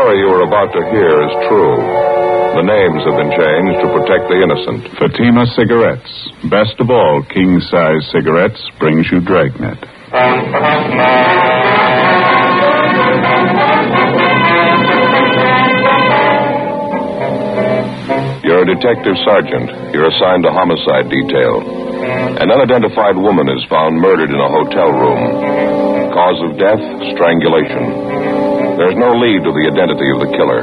story you are about to hear is true. The names have been changed to protect the innocent. Fatima Cigarettes. Best of all, king-size cigarettes brings you Dragnet. You're a detective sergeant. You're assigned to homicide detail. An unidentified woman is found murdered in a hotel room. Cause of death, strangulation. There's no lead to the identity of the killer.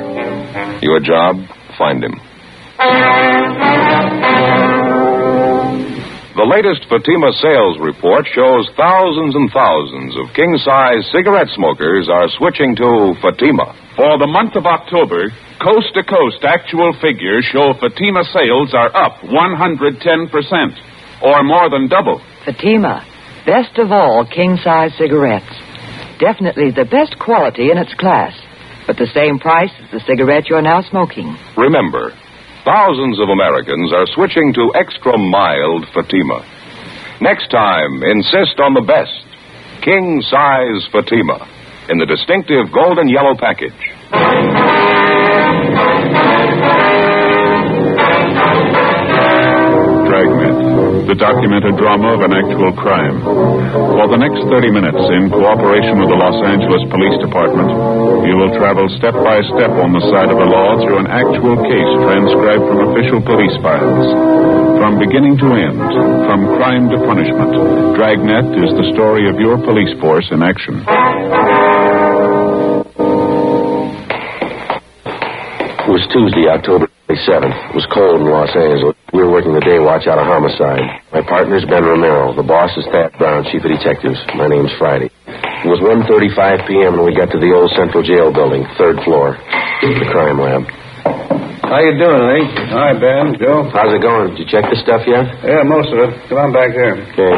Your job, find him. The latest Fatima sales report shows thousands and thousands of king-size cigarette smokers are switching to Fatima. For the month of October, coast-to-coast actual figures show Fatima sales are up 110%, or more than double. Fatima, best of all king-size cigarettes. Definitely the best quality in its class, but the same price as the cigarette you're now smoking. Remember, thousands of Americans are switching to extra-mild Fatima. Next time, insist on the best, king-size Fatima, in the distinctive golden yellow package. Dragnet, the documented drama of an actual crime. For the next 30 minutes, in cooperation with the Los Angeles Police Department, you will travel step by step on the side of the law through an actual case transcribed from official police files. From beginning to end, from crime to punishment, Dragnet is the story of your police force in action. It was Tuesday, October 27th. It was cold in Los Angeles. We were working the day watch out of homicide. My partner's Ben Romero. The boss is Thad Brown, chief of detectives. My name's Friday. It was 1:35 p.m. when we got to the old Central Jail building, 3rd floor, the crime lab. How you doing, Lee? Hi, Ben. Joe? How's it going? Did you check the stuff yet? Yeah, most of it. Come on back here. Okay.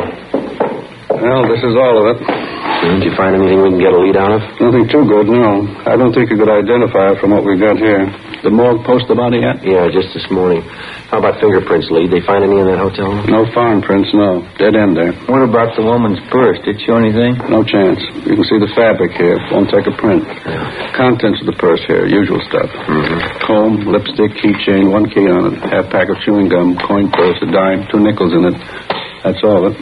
Well, this is all of it. Did you find anything we can get a lead out of? Nothing too good, no. I don't think you could identify it from what we got here. The morgue post the body yet? Yeah, just this morning. How about fingerprints, Lee? They find any in that hotel? No foreign prints, no. Dead end there. What about the woman's purse? Did it show anything? No chance. You can see the fabric here. Won't take a print. Yeah. Contents of the purse here, usual stuff. Mm-hmm. Comb, lipstick, keychain, 1 key on it. Half pack of chewing gum, coin purse, a dime, 2 nickels in it. That's all of it.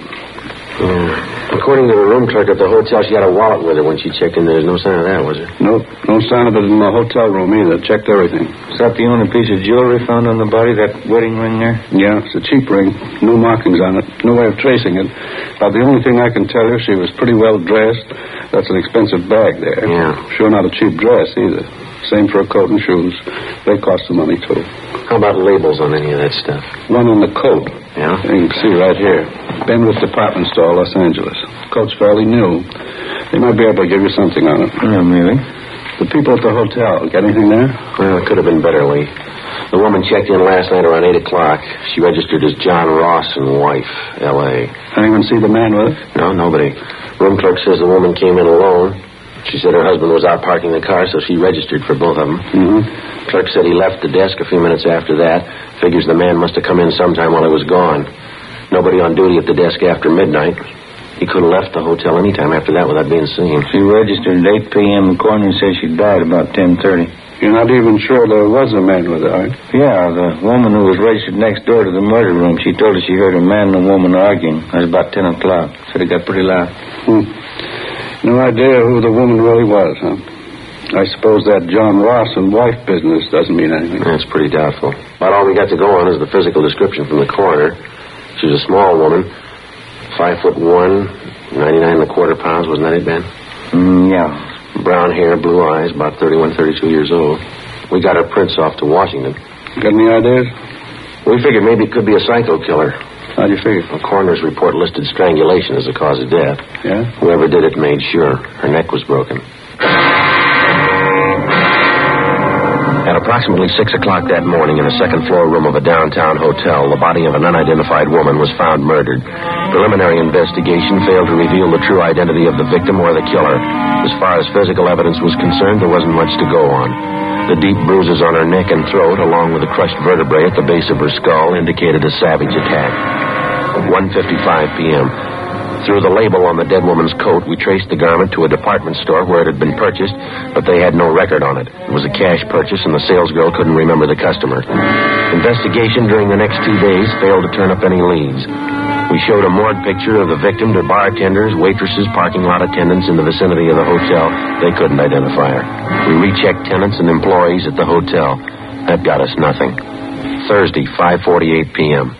According to the room clerk at the hotel, she had a wallet with her when she checked in. There's no sign of that, was there? Nope. No sign of it in the hotel room either. Checked everything. Is that the only piece of jewelry found on the body, that wedding ring there? Yeah, it's a cheap ring. No markings on it. No way of tracing it. About the only thing I can tell you, she was pretty well dressed. That's an expensive bag there. Yeah. Sure not a cheap dress either. Same for a coat and shoes. They cost some money, too. How about labels on any of that stuff? One on the coat. Yeah? You can see right here. Benwood Department Store, Los Angeles. Coat's fairly new. They might be able to give you something on it. Yeah, maybe. The people at the hotel, get anything there? Well, it could have been better, Lee. The woman checked in last night around 8 o'clock. She registered as John Ross and wife, L.A. Anyone see the man with her? No, nobody. Room clerk says the woman came in alone. She said her husband was out parking the car, so she registered for both of them. Mm-hmm. Clerk said he left the desk a few minutes after that. Figures the man must have come in sometime while he was gone. Nobody on duty at the desk after midnight. He could have left the hotel any time after that without being seen. She registered at 8 p.m. The coroner says she died about 10:30. You're not even sure there was a man with her, are you? Yeah, the woman who was registered next door to the murder room, she told us she heard a man and a woman arguing. It was about 10 o'clock. Said it got pretty loud. No idea who the woman really was, huh? I suppose that John Ross and wife business doesn't mean anything. That's pretty doubtful. About all we got to go on is the physical description from the coroner. She was a small woman, 5'1", 99.25 pounds, wasn't that it, Ben? Yeah. Brown hair, blue eyes, about 31, 32 years old. We got her prints off to Washington. Got any ideas? We figured maybe it could be a psycho killer. How'd you figure? The coroner's report listed strangulation as the cause of death. Yeah? Whoever did it made sure her neck was broken. At approximately 6 o'clock that morning in the second-floor room of a downtown hotel, the body of an unidentified woman was found murdered. Preliminary investigation failed to reveal the true identity of the victim or the killer. As far as physical evidence was concerned, there wasn't much to go on. The deep bruises on her neck and throat, along with the crushed vertebrae at the base of her skull, indicated a savage attack. 1:55 p.m. Through the label on the dead woman's coat, we traced the garment to a department store where it had been purchased, but they had no record on it. It was a cash purchase, and the salesgirl couldn't remember the customer. Investigation during the next 2 days failed to turn up any leads. We showed a morgue picture of the victim to bartenders, waitresses, parking lot attendants in the vicinity of the hotel. They couldn't identify her. We rechecked tenants and employees at the hotel. That got us nothing. Thursday, 5:48 p.m.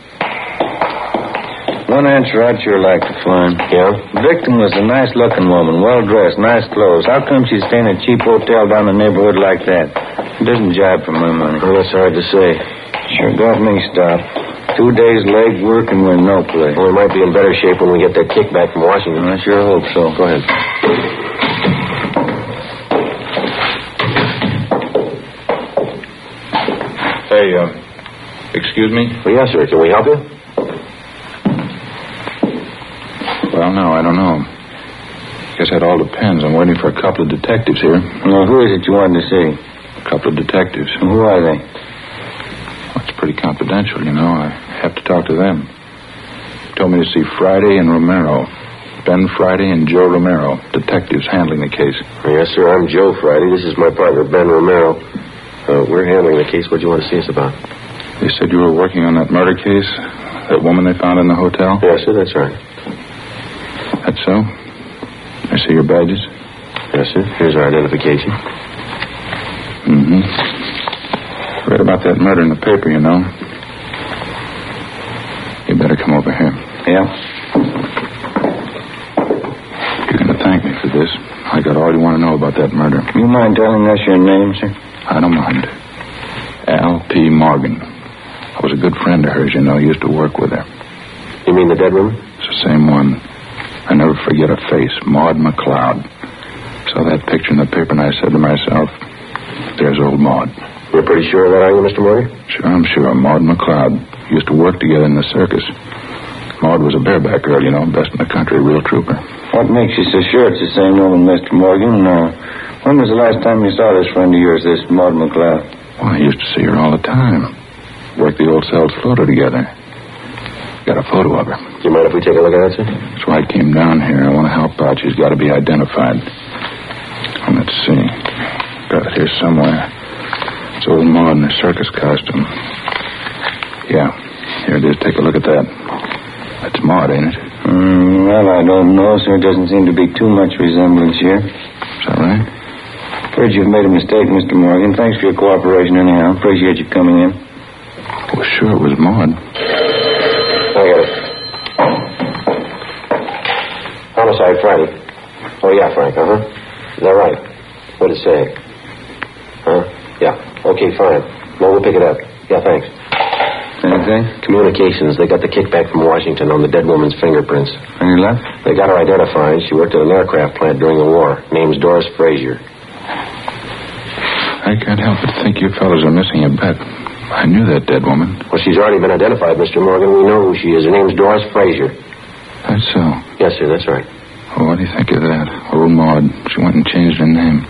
One answer I'd sure like to find. Yeah? The victim was a nice-looking woman, well-dressed, nice clothes. How come she's staying in a cheap hotel down the neighborhood like that? It doesn't jibe for my money. Well, that's hard to say. Sure got me stopped. 2 days leg work and we're no play. Well, we might be in better shape when we get that kickback from Washington. I sure hope so. Go ahead. Hey, excuse me? Well, yes, sir. Can we help you? Well, no, I don't know. Guess that all depends. I'm waiting for a couple of detectives here. Well, who is it you wanted to see? A couple of detectives. And who are they? Well, it's pretty confidential, you know. I have to talk to them. They told me to see Friday and Romero. Ben Friday and Joe Romero, detectives handling the case. Yes, sir. I'm Joe Friday. This is my partner, Ben Romero. We're handling the case. What do you want to see us about? They said you were working on that murder case? That woman they found in the hotel? Yes, sir. That's right. That's so? I see your badges. Yes, sir. Here's our identification. Mm-hmm. Read about that murder in the paper, you know. You better come over here. Yeah? You're going to thank me for this. I got all you want to know about that murder. You mind telling us your name, sir? I don't mind. L.P. Morgan. I was a good friend of hers, you know. I used to work with her. You mean the dead woman? It's the same one. I never forget her face, Maud McLeod. Saw that picture in the paper, and I said to myself, there's old Maud. You're pretty sure of that, are you, Mr. Morgan? Sure, I'm sure. Maud McLeod. Used to work together in the circus. Maud was a bareback girl, you know, best in the country, real trooper. What makes you so sure it's the same woman, Mr. Morgan? When was the last time you saw this friend of yours, this Maud McLeod? Well, I used to see her all the time. Worked the old Sells photo together. Got a photo of her. Do you mind if we take a look at it, sir? That's why I came down here. I want to help out. She's got to be identified. Let's see. Got it here somewhere. It's old Maud in her circus costume. Yeah, here it is. Take a look at that. That's Maud, ain't it? Well, I don't know, sir. There doesn't seem to be too much resemblance here. Is that right? Afraid you've made a mistake, Mr. Morgan. Thanks for your cooperation anyhow. Appreciate you coming in. Well, sure, it was Maud. I got it. Homicide Friday. Oh, yeah, Frank, uh-huh. Is that right? What'd it say? Huh? Yeah. Okay, fine. Well, we'll pick it up. Yeah, thanks. Anything? Communications. They got the kickback from Washington on the dead woman's fingerprints. Any luck? They got her identified. She worked at an aircraft plant during the war. Name's Doris Frazier. I can't help but think you fellows are missing a bet. I knew that dead woman. Well, she's already been identified, Mr. Morgan. We know who she is. Her name's Doris Frazier. That's so. Yes, sir, that's right. Well, what do you think of that? Old Maud. She went and changed her name.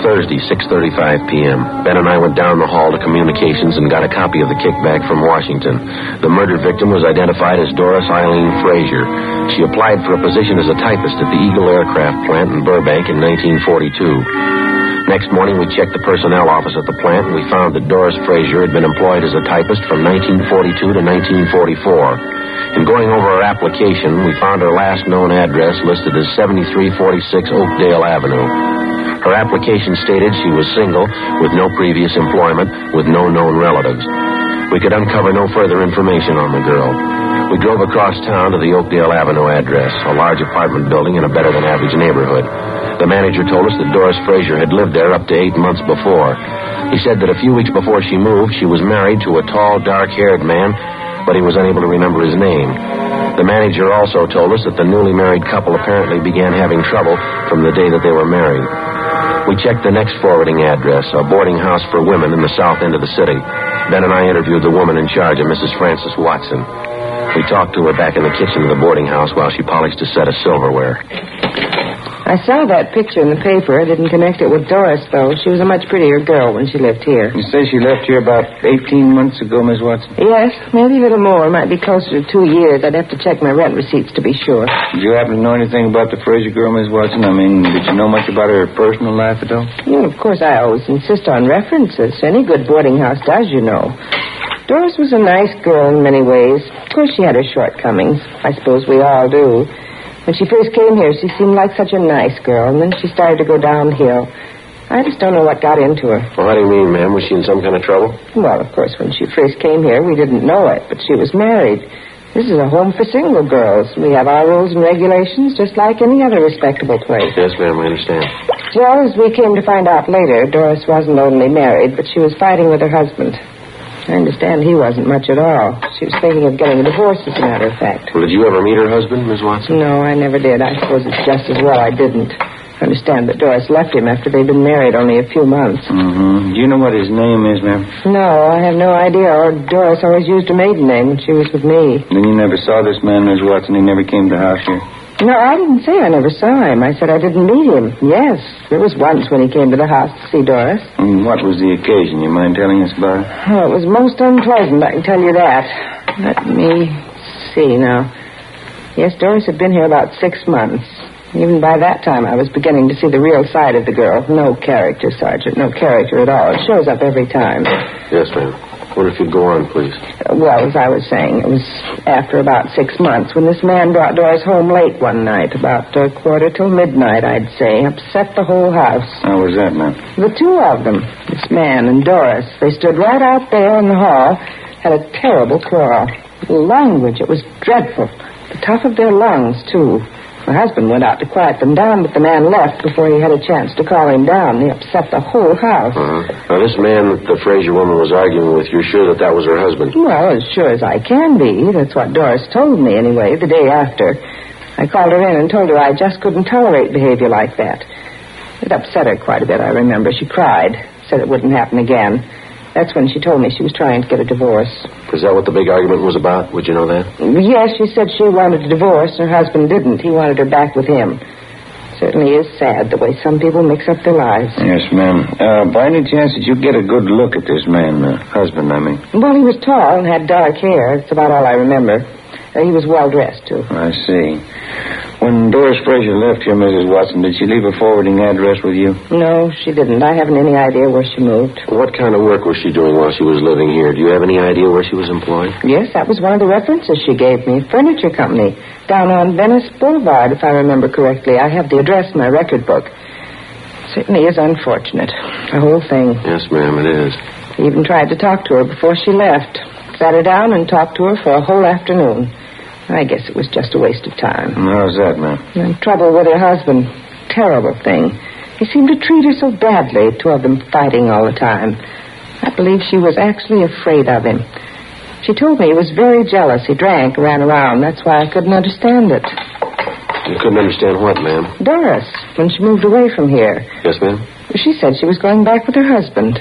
Thursday, 6:35 p.m. Ben and I went down the hall to communications and got a copy of the kickback from Washington. The murder victim was identified as Doris Eileen Frazier. She applied for a position as a typist at the Eagle Aircraft plant in Burbank in 1942. Next morning, we checked the personnel office at the plant, and we found that Doris Frazier had been employed as a typist from 1942 to 1944. In going over her application, we found her last known address listed as 7346 Oakdale Avenue. Her application stated she was single, with no previous employment, with no known relatives. We could uncover no further information on the girl. We drove across town to the Oakdale Avenue address, a large apartment building in a better-than-average neighborhood. The manager told us that Doris Frazier had lived there up to 8 months before. He said that a few weeks before she moved, she was married to a tall, dark-haired man, but he was unable to remember his name. The manager also told us that the newly married couple apparently began having trouble from the day that they were married. We checked the next forwarding address, a boarding house for women in the south end of the city. Ben and I interviewed the woman in charge of Mrs. Frances Watson. We talked to her back in the kitchen of the boarding house while she polished a set of silverware. I saw that picture in the paper. I didn't connect it with Doris, though. She was a much prettier girl when she lived here. You say she left here about 18 months ago, Miss Watson? Yes, maybe a little more. Might be closer to 2 years. I'd have to check my rent receipts to be sure. Did you happen to know anything about the Fraser girl, Miss Watson? I mean, did you know much about her personal life at all? Well, of course, I always insist on references. Any good boarding house does, you know. Doris was a nice girl in many ways. Of course, she had her shortcomings. I suppose we all do. When she first came here, she seemed like such a nice girl, and then she started to go downhill. I just don't know what got into her. Well, how do you mean, ma'am? Was she in some kind of trouble? Well, of course, when she first came here, we didn't know it, but she was married. This is a home for single girls. We have our rules and regulations just like any other respectable place. Yes, ma'am, I understand. Well, as we came to find out later, Doris wasn't only married, but she was fighting with her husband. I understand he wasn't much at all. She was thinking of getting a divorce, as a matter of fact. Well, did you ever meet her husband, Miss Watson? No, I never did. I suppose it's just as well I didn't. I understand that Doris left him after they'd been married only a few months. Mm-hmm. Do you know what his name is, ma'am? No, I have no idea. Or Doris always used her maiden name when she was with me. Then you never saw this man, Miss Watson? He never came to the house here? No, I didn't say I never saw him. I said I didn't meet him. Yes, there was once when he came to the house to see Doris. And what was the occasion? You mind telling us about it? Oh, it was most unpleasant, I can tell you that. Let me see now. Yes, Doris had been here about 6 months. Even by that time, I was beginning to see the real side of the girl. No character, Sergeant. No character at all. It shows up every time. Yes, ma'am. What if you'd go on, please? Well, as I was saying, it was after about 6 months when this man brought Doris home late one night, about 1:45 midnight, I'd say. Upset the whole house. How was that, ma'am? The two of them, this man and Doris, they stood right out there in the hall, had a terrible quarrel. The language, it was dreadful. The tough of their lungs, too. My husband went out to quiet them down, but the man left before he had a chance to call him down. He upset the whole house. Now, this man that the Fraser woman was arguing with, you're sure that was her husband? Well, as sure as I can be. That's what Doris told me, anyway, the day after. I called her in and told her I just couldn't tolerate behavior like that. It upset her quite a bit, I remember. She cried, said it wouldn't happen again. That's when she told me she was trying to get a divorce. Is that what the big argument was about? Would you know that? Yes, she said she wanted a divorce, and her husband didn't. He wanted her back with him. Certainly is sad the way some people mix up their lives. Yes, ma'am. By any chance, did you get a good look at this man, husband, I mean? Well, he was tall and had dark hair. That's about all I remember. He was well-dressed, too. I see. When Doris Fraser left here, Mrs. Watson, did she leave a forwarding address with you? No, she didn't. I haven't any idea where she moved. What kind of work was she doing while she was living here? Do you have any idea where she was employed? Yes, that was one of the references she gave me. Furniture company. Down on Venice Boulevard, if I remember correctly. I have the address in my record book. Certainly is unfortunate. The whole thing. Yes, ma'am, it is. I even tried to talk to her before she left. Sat her down and talked to her for a whole afternoon. I guess it was just a waste of time. How's that, ma'am? And trouble with her husband. Terrible thing. He seemed to treat her so badly, two of them fighting all the time. I believe she was actually afraid of him. She told me he was very jealous. He drank, ran around. That's why I couldn't understand it. You couldn't understand what, ma'am? Doris, when she moved away from here. Yes, ma'am? She said she was going back with her husband.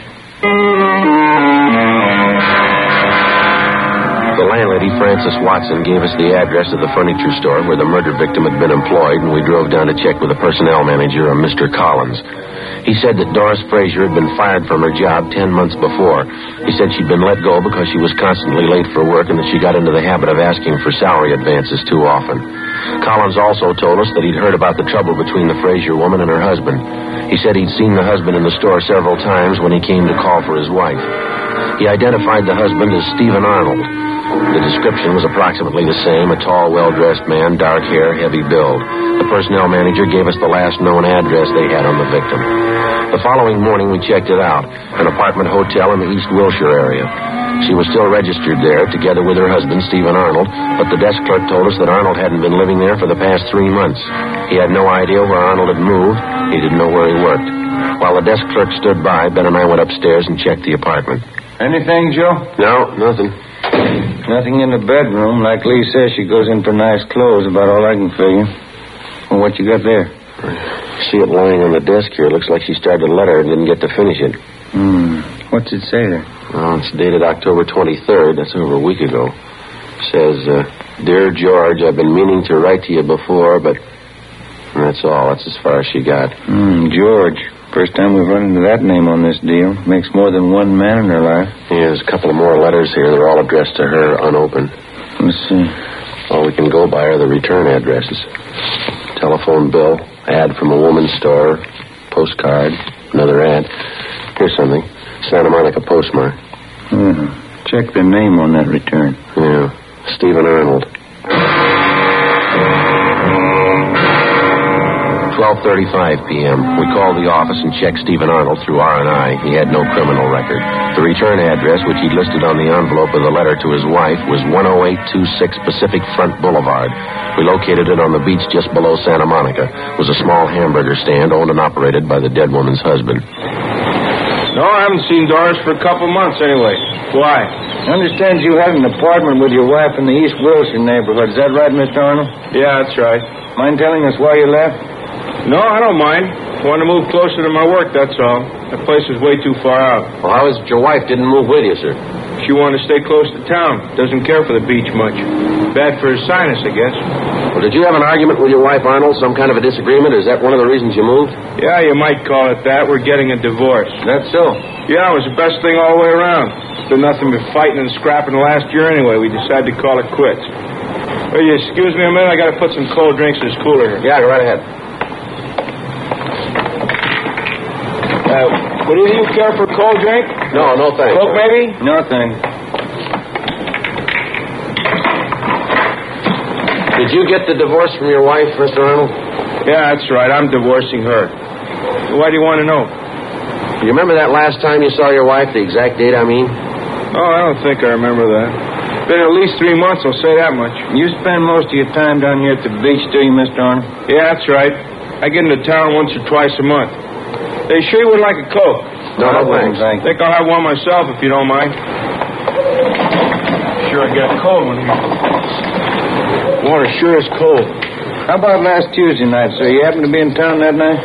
The landlady, Frances Watson, gave us the address of the furniture store where the murder victim had been employed, and we drove down to check with the personnel manager, a Mr. Collins. He said that Doris Fraser had been fired from her job 10 months before. He said she'd been let go because she was constantly late for work and that she got into the habit of asking for salary advances too often. Collins also told us that he'd heard about the trouble between the Fraser woman and her husband. He said he'd seen the husband in the store several times when he came to call for his wife. He identified the husband as Stephen Arnold. The description was approximately the same, a tall, well-dressed man, dark hair, heavy build. The personnel manager gave us the last known address they had on the victim. The following morning, we checked it out, an apartment hotel in the East Wilshire area. She was still registered there, together with her husband, Stephen Arnold, but the desk clerk told us that Arnold hadn't been living there for the past 3 months. He had no idea where Arnold had moved. He didn't know where he worked. While the desk clerk stood by, Ben and I went upstairs and checked the apartment. Anything, Joe? No, nothing. Nothing in the bedroom. Like Lee says, she goes in for nice clothes, about all I can figure. Well, what you got there? See it lying on the desk here. Looks like she started a letter and didn't get to finish it. What's it say there? Well, it's dated October 23rd. That's over a week ago. It says, Dear George, I've been meaning to write to you before, but And that's all. That's as far as she got. George. First time we've run into that name on this deal. Makes more than one man in her life. Yeah, there's a couple of more letters here. They're all addressed to her, unopened. Let's see. All we can go by are the return addresses. Telephone bill, ad from a woman's store, postcard, another ad. Here's something. Santa Monica postmark. Check the name on that return. Yeah, Stephen Arnold. 12:35 p.m. We called the office and checked Stephen Arnold through R&I. He had no criminal record. The return address, which he'd listed on the envelope of the letter to his wife, was 10826 Pacific Front Boulevard. We located it on the beach just below Santa Monica. It was a small hamburger stand owned and operated by the dead woman's husband. No, I haven't seen Doris for a couple months anyway. Why? I understand you had an apartment with your wife in the East Wilshire neighborhood. Is that right, Mr. Arnold? Yeah, that's right. Mind telling us why you left? No, I don't mind. Want to move closer to my work, that's all. That place is way too far out. Well, how is it your wife didn't move with you, sir? She wanted to stay close to town. Doesn't care for the beach much. Bad for his sinus, I guess. Well, did you have an argument with your wife, Arnold? Some kind of a disagreement? Is that one of the reasons you moved? Yeah, you might call it that. We're getting a divorce. That's so. Yeah, it was the best thing all the way around. Been nothing but fighting and scrapping the last year anyway. We decided to call it quits. Will you excuse me a minute? I got to put some cold drinks in this cooler here. Yeah, go right ahead. Would either you care for a cold drink? No, no thanks. Coke, maybe? No, thanks. Did you get the divorce from your wife, Mr. Arnold? Yeah, that's right. I'm divorcing her. Why do you want to know? You remember that last time you saw your wife, the exact date, I mean? Oh, I don't think I remember that. Been at least 3 months, I'll say that much. You spend most of your time down here at the beach, do you, Mr. Arnold? Yeah, that's right. I get into town once or twice a month. Hey, sure you would like a Coke? No, thanks. I think I'll have one myself, if you don't mind. Sure, I got a cold one here. Water sure is cold. How about last Tuesday night, sir? You happened to be in town that night?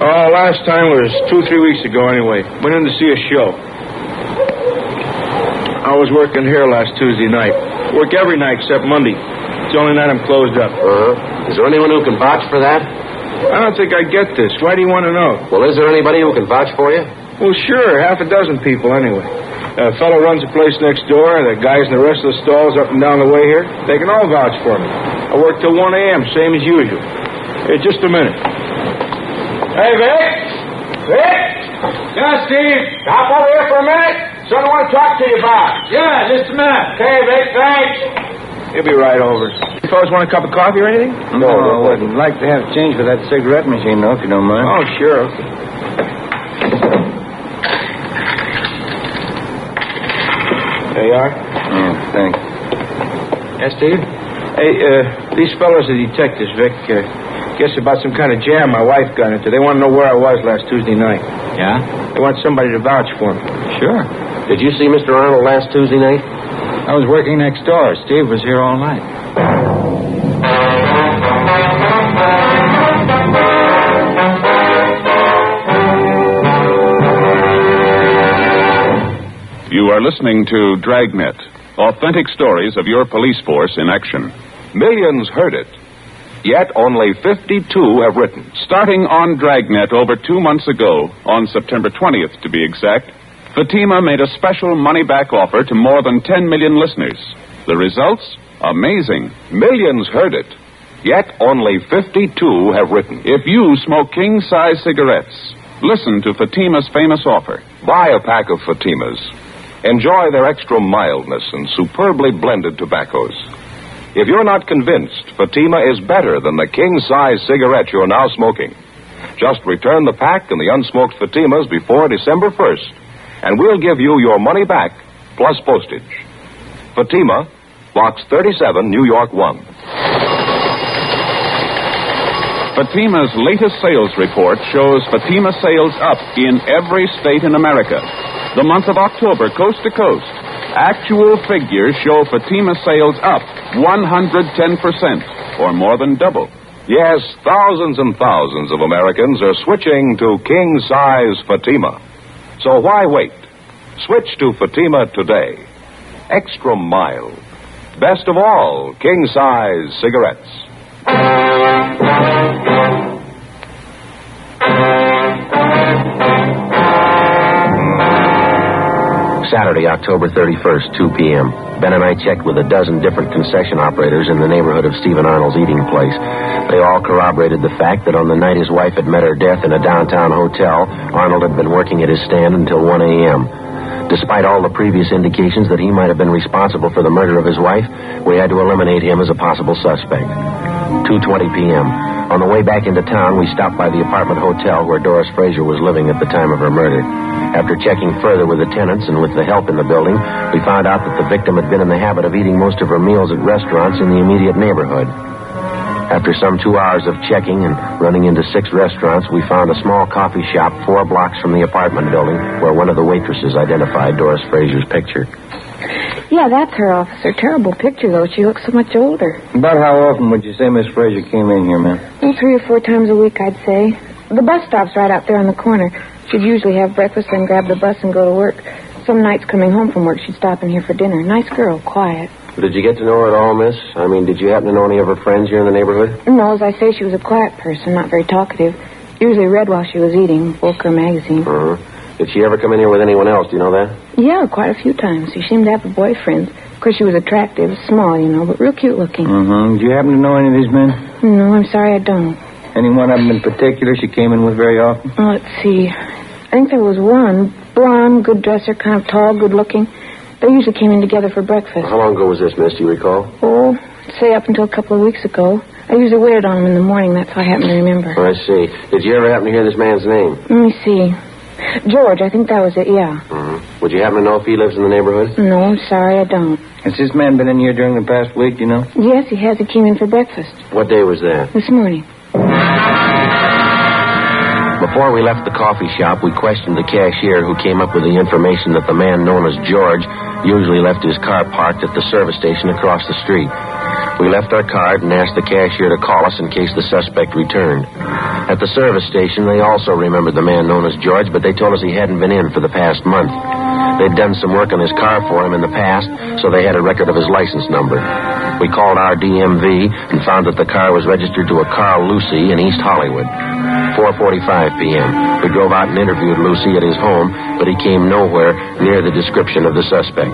Oh, last time was 2-3 weeks ago anyway. Went in to see a show. I was working here last Tuesday night. Work every night except Monday. It's the only night I'm closed up. Is there anyone who can vouch for that? I don't think I get this. Why do you want to know? Well, is there anybody who can vouch for you? Well, sure. 6 people anyway. A fellow runs a place next door. The guys in the rest of the stalls up and down the way here, they can all vouch for me. I work till 1 a.m., same as usual. Hey, just a minute. Hey, Vic! Vic! Yeah, Steve. Stop over here for a minute. Something I want to talk to you about. Yeah, just a minute. Okay, Vic, thanks. He'll be right over. You fellas want a cup of coffee or anything? No, I wouldn't. Like to have a change for that cigarette machine, though, if you don't mind. Oh, sure. There you are. Yeah, thanks. Yes, Steve? Hey, these fellows are detectives, Vic. Guess about some kind of jam my wife got into. They want to know where I was last Tuesday night. Yeah? They want somebody to vouch for me. Sure. Did you see Mr. Arnold last Tuesday night? I was working next door. Steve was here all night. You are listening to Dragnet, authentic stories of your police force in action. Millions heard it, yet only 52 have written. Starting on Dragnet over 2 months ago, on September 20th to be exact, Fatima made a special money-back offer to more than 10 million listeners. The results? Amazing. Millions heard it, yet only 52 have written. If you smoke king-size cigarettes, listen to Fatima's famous offer. Buy a pack of Fatimas. Enjoy their extra mildness and superbly blended tobaccos. If you're not convinced Fatima is better than the king-size cigarette you're now smoking, just return the pack and the unsmoked Fatimas before December 1st, and we'll give you your money back plus postage. Fatima, Box 37, New York 1. Fatima's latest sales report shows Fatima sales up in every state in America. The month of October, coast to coast. Actual figures show Fatima sales up 110%, or more than double. Yes, thousands and thousands of Americans are switching to king-size Fatima. So why wait? Switch to Fatima today. Extra mild. Best of all, king-size cigarettes. Saturday, October 31st, 2 p.m. Ben and I checked with a dozen different concession operators in the neighborhood of Stephen Arnold's eating place. They all corroborated the fact that on the night his wife had met her death in a downtown hotel, Arnold had been working at his stand until 1 a.m. Despite all the previous indications that he might have been responsible for the murder of his wife, we had to eliminate him as a possible suspect. 2:20 p.m. On the way back into town, we stopped by the apartment hotel where Doris Fraser was living at the time of her murder. After checking further with the tenants and with the help in the building, we found out that the victim had been in the habit of eating most of her meals at restaurants in the immediate neighborhood. After some 2 hours of checking and running into 6 restaurants, we found a small coffee shop 4 blocks from the apartment building where one of the waitresses identified Doris Fraser's picture. Yeah, that's her, officer. Terrible picture, though. She looks so much older. About how often would you say Miss Fraser came in here, ma'am? Well, 3 or 4 times a week, I'd say. The bus stop's right out there on the corner. She'd usually have breakfast, then grab the bus and go to work. Some nights coming home from work, she'd stop in here for dinner. Nice girl, quiet. Did you get to know her at all, miss? I mean, did you happen to know any of her friends here in the neighborhood? No, as I say, she was a quiet person, not very talkative. Usually read while she was eating, book or magazine. Uh-huh. Did she ever come in here with anyone else? Do you know that? Yeah, quite a few times. She seemed to have a boyfriend. Of course, she was attractive, small, but real cute looking. Mm-hmm. Do you happen to know any of these men? No, I'm sorry, I don't. Any one of them in particular she came in with very often? Oh, let's see. I think there was one. Blonde, good dresser, kind of tall, good looking. They usually came in together for breakfast. How long ago was this, miss? Do you recall? Oh, say up until a couple of weeks ago. I usually waited on them in the morning. That's how I happen to remember. Oh, I see. Did you ever happen to hear this man's name? Let me see. George, I think that was it, yeah. Mm-hmm. Would you happen to know if he lives in the neighborhood? No, I'm sorry, I don't. Has this man been in here during the past week, do you know? Yes, he has. He came in for breakfast. What day was that? This morning. Before we left the coffee shop, we questioned the cashier who came up with the information that the man known as George usually left his car parked at the service station across the street. We left our card and asked the cashier to call us in case the suspect returned. At the service station, they also remembered the man known as George, but they told us he hadn't been in for the past month. They'd done some work on his car for him in the past, so they had a record of his license number. We called our DMV and found that the car was registered to a Carl Lucy in East Hollywood. 4:45 p.m. We drove out and interviewed Lucy at his home, but he came nowhere near the description of the suspect.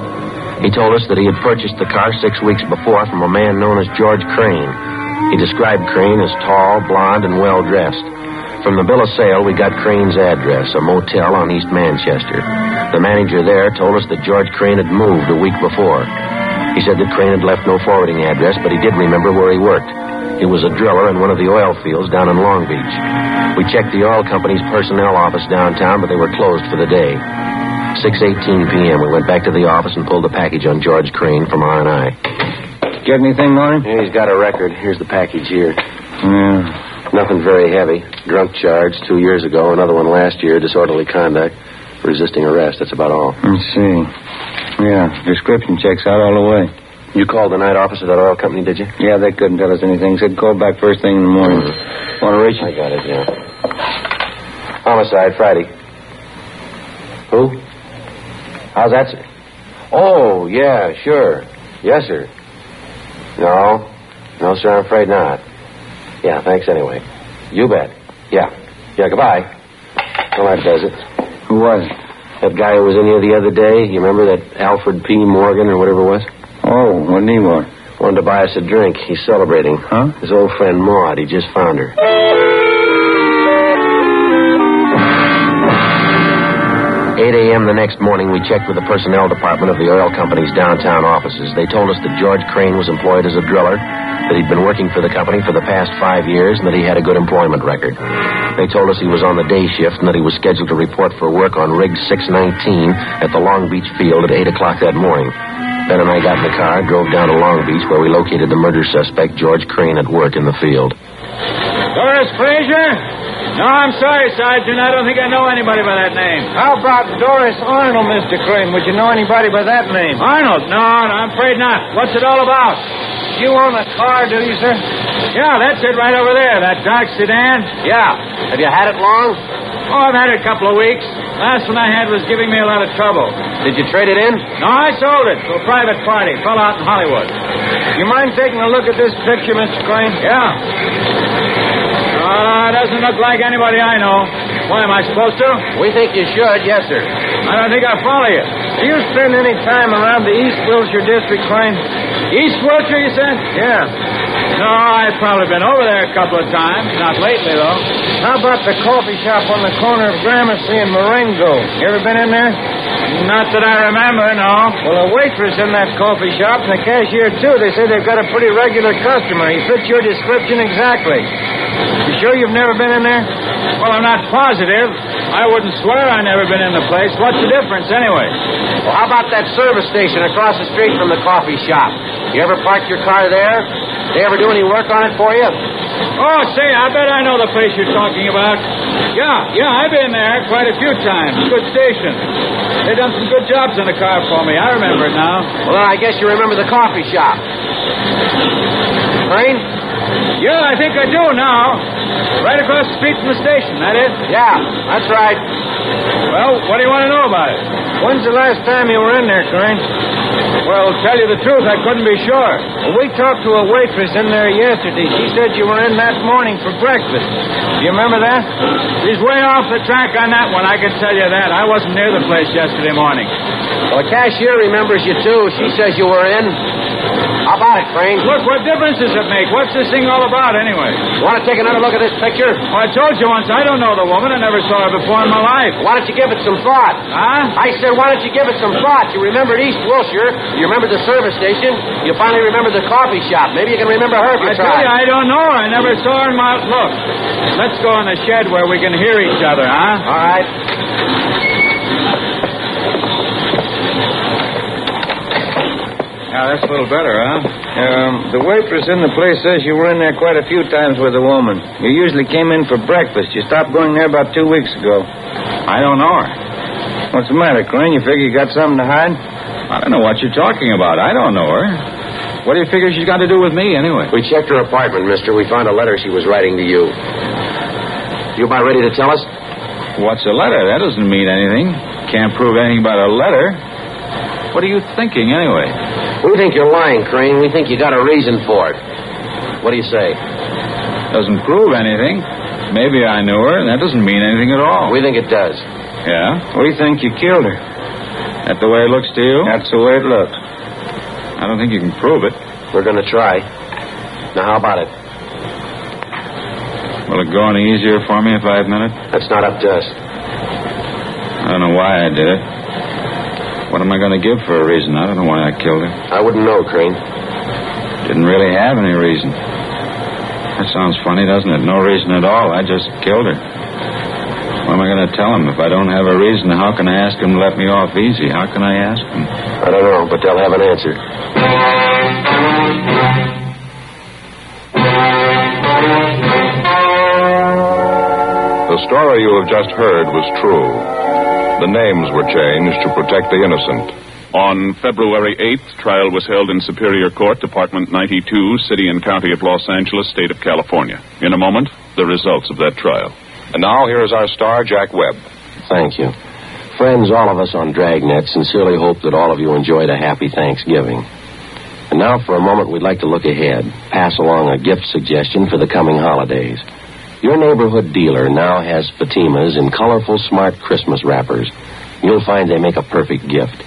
He told us that he had purchased the car 6 weeks before from a man known as George Crane. He described Crane as tall, blonde, and well-dressed. From the bill of sale, we got Crane's address, a motel on East Manchester. The manager there told us that George Crane had moved a week before. He said that Crane had left no forwarding address, but he did remember where he worked. He was a driller in one of the oil fields down in Long Beach. We checked the oil company's personnel office downtown, but they were closed for the day. 6:18 p.m. We went back to the office and pulled the package on George Crane from R&I. Get anything on him? Yeah, he's got a record. Here's the package here. Yeah. Nothing very heavy. Drunk charge 2 years ago, another one last year, disorderly conduct, resisting arrest. That's about all. Let's see. Yeah, description checks out all the way. You called the night office of that oil company, did you? Yeah, they couldn't tell us anything. Said call back first thing in the morning. Want to reach it? I got it, yeah. Homicide, Friday. Who? How's that, sir? Oh, yeah, sure. Yes, sir. No, sir, I'm afraid not. Yeah, thanks anyway. You bet. Yeah, goodbye. Well, that does it. Who was it? That guy who was in here the other day. You remember that Alfred P. Morgan or whatever it was? Oh, what did he want? Wanted to buy us a drink. He's celebrating. Huh? His old friend Maud. He just found her. 8 a.m. the next morning, we checked with the personnel department of the oil company's downtown offices. They told us that George Crane was employed as a driller, that he'd been working for the company for the past 5 years, and that he had a good employment record. They told us he was on the day shift and that he was scheduled to report for work on rig 619 at the Long Beach field at 8 o'clock that morning. Ben and I got in the car, drove down to Long Beach, where we located the murder suspect, George Crane, at work in the field. Doris Fraser? No, I'm sorry, Sergeant. I don't think I know anybody by that name. How about Doris Arnold, Mr. Crane? Would you know anybody by that name? Arnold? No, I'm afraid not. What's it all about? You own a car, do you, sir? Yeah, that's it right over there, that dark sedan. Yeah. Have you had it long? Oh, I've had it a couple of weeks. Last one I had was giving me a lot of trouble. Did you trade it in? No, I sold it to a private party. Fell out in Hollywood. You mind taking a look at this picture, Mr. Crane? Yeah. It doesn't look like anybody I know. Why, am I supposed to? We think you should, yes, sir. I don't think I'll follow you. Do you spend any time around the East Wilshire district, Klein? East Wilshire, you said? Yeah. No, I've probably been over there a couple of times. Not lately, though. How about the coffee shop on the corner of Gramercy and Marengo? You ever been in there? Not that I remember, no. Well, a waitress in that coffee shop and the cashier, too. They say they've got a pretty regular customer. He fits your description exactly. You sure you've never been in there? Well, I'm not positive. I wouldn't swear I never been in the place. What's the difference, anyway? Well, how about that service station across the street from the coffee shop? You ever parked your car there? They ever do any work on it for you? Oh, say, I bet I know the place you're talking about. Yeah, I've been there quite a few times. Good station. They done some good jobs on the car for me. I remember it now. Well, then I guess you remember the coffee shop. Crane? Yeah, I think I do now. Right across the street from the station, that is? Yeah, that's right. Well, what do you want to know about it? When's the last time you were in there, Crane? Well, tell you the truth, I couldn't be sure. Well, we talked to a waitress in there yesterday. She said you were in that morning for breakfast. Do you remember that? She's way off the track on that one, I can tell you that. I wasn't near the place yesterday morning. Well, the cashier remembers you, too. She says you were in. How about it, Crane? Look, what difference does it make? What's this thing all about, anyway? You want to take another look at this picture? Well, I told you once, I don't know the woman. I never saw her before in my life. Why don't you give it some thought? Huh? I said, why don't you give it some thought? You remembered East Wilshire. You remember the service station. You finally remember the coffee shop. Maybe you can remember her if you try. I tell you, I don't know her. I never saw her in my... Look, let's go in the shed where we can hear each other, huh? All right. Now, that's a little better, huh? The waitress in the place says you were in there quite a few times with a woman. You usually came in for breakfast. You stopped going there about 2 weeks ago. I don't know her. What's the matter, Crane? You figure you got something to hide? I don't know what you're talking about. I don't know her. What do you figure she's got to do with me, anyway? We checked her apartment, mister. We found a letter she was writing to you. You about ready to tell us? What's a letter? That doesn't mean anything. Can't prove anything about a letter. What are you thinking, anyway? We think you're lying, Crane. We think you got a reason for it. What do you say? Doesn't prove anything. Maybe I knew her, and that doesn't mean anything at all. We think it does. Yeah? We think you killed her. That the way it looks to you? That's the way it looks. I don't think you can prove it. We're going to try. Now, how about it? Will it go any easier for me if I admit it? That's not up to us. I don't know why I did it. What am I going to give for a reason? I don't know why I killed her. I wouldn't know, Crane. Didn't really have any reason. That sounds funny, doesn't it? No reason at all. I just killed her. What am I going to tell him? If I don't have a reason, how can I ask him to let me off easy? How can I ask him? I don't know, but they'll have an answer. The story you have just heard was true. The names were changed to protect the innocent. On February 8th, trial was held in Superior Court, Department 92, City and County of Los Angeles, State of California. In a moment, the results of that trial. And now, here is our star, Jack Webb. Thank you. Friends, all of us on Dragnet sincerely hope that all of you enjoyed a happy Thanksgiving. And now, for a moment, we'd like to look ahead, pass along a gift suggestion for the coming holidays. Your neighborhood dealer now has Fatimas in colorful, smart Christmas wrappers. You'll find they make a perfect gift.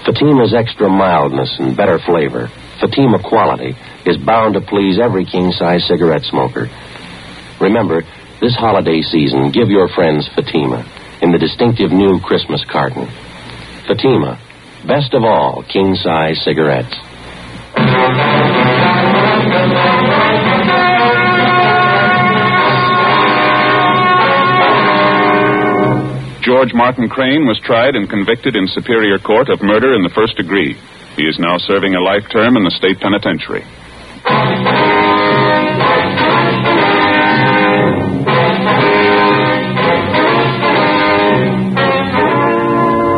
Fatima's extra mildness and better flavor, Fatima quality, is bound to please every king-size cigarette smoker. Remember, this holiday season, give your friends Fatima in the distinctive new Christmas carton. Fatima, best of all king-size cigarettes. George Martin Crane was tried and convicted in Superior Court of murder in the first degree. He is now serving a life term in the state penitentiary.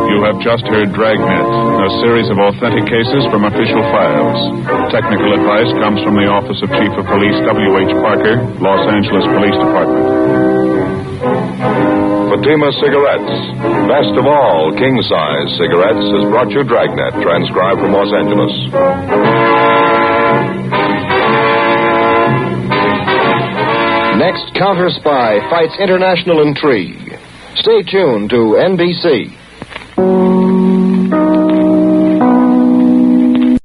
You have just heard Dragnet, a series of authentic cases from official files. Technical advice comes from the Office of Chief of Police W.H. Parker, Los Angeles Police Department. Fatima Cigarettes, best of all king-size cigarettes, has brought you Dragnet, transcribed from Los Angeles. Next, Counter Spy fights international intrigue. Stay tuned to NBC.